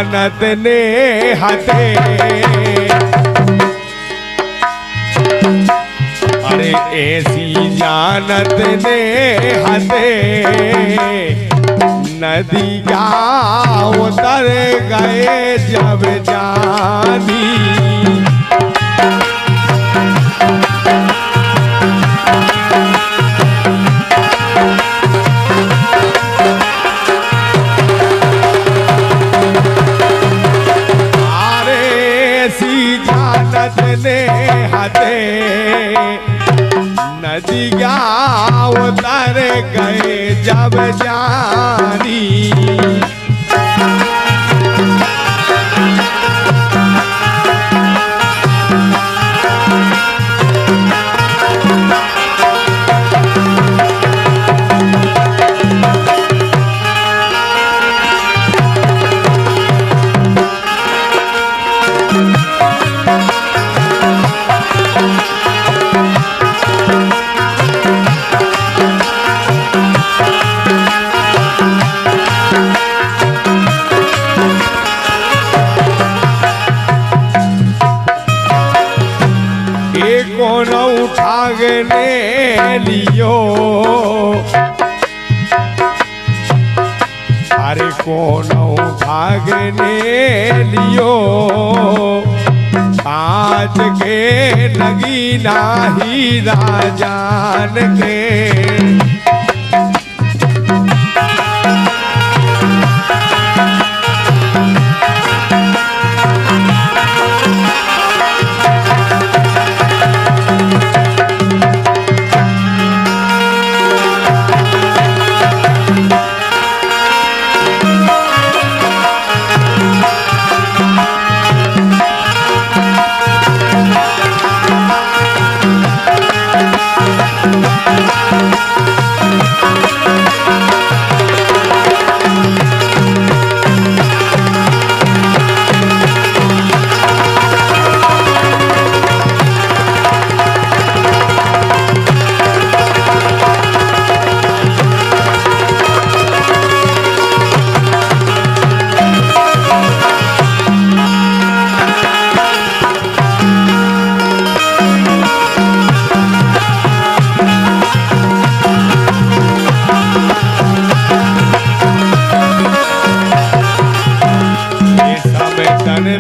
जानत ने हते, अरे ऐसी जानत ने हते, नदिया उतर गए जब जानी। अरे ऐसी जानत ने हते, नदिया उतर गए जब जानी। कौन उठागने लियो, अरे कौन उठागने लियो, आज के नगीना ही राजान के।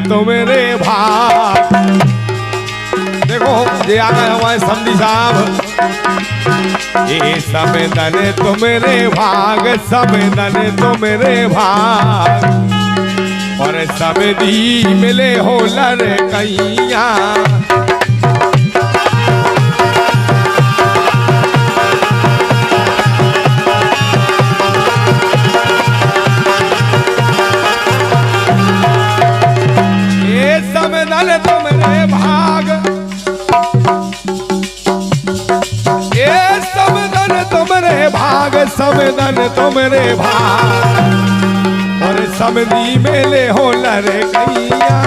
तो मेरे भाग, देखो ये आ गए हमारे समधी साहब। ये समधन तो मेरे भाग, समधन तो मेरे भाग, और समधी मिले हो लड़कैया। समधन तो मेरे भाग, ये समधन तो मेरे भाग, समधन तो मेरे भाग, और समधी मेले हो लड़कैया।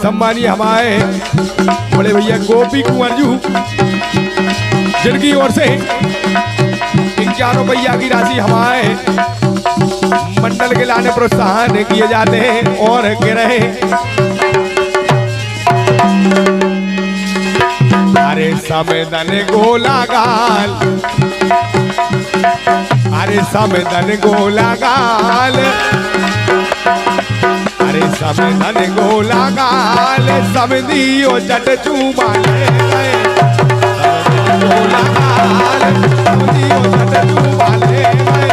सम्मानीय हमारे बड़े भैया गोपी कुंवर जी, जिनकी ओर से 51 रुपया की राशि हमारे मंडल के लाने प्रोत्साहन किए जाते हैं। और कह रहे अरे समधन गोला गाल, अरे समधन गोला गाल, अरे समधन गोला गाल, समधियो जट चूमा ले गए। गोला गाल, समधियो जट चूमा ले गए।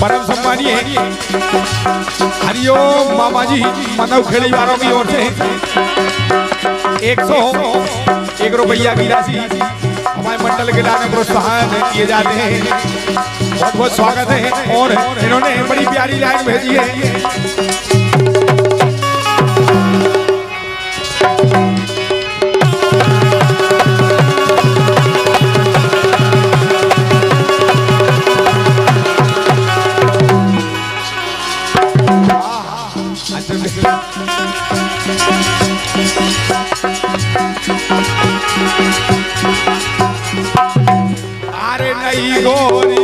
परम सम्मानीय हरिओम मामा जी मानव खेड़ी वालों की ओर से 101 रुपया की राशि हमारे मंडल के लाने प्रोत्साहन किए जाते हैं। बहुत बहुत स्वागत है। और इन्होंने बड़ी प्यारी लाइन भेजी है। अरे नहीं गोरी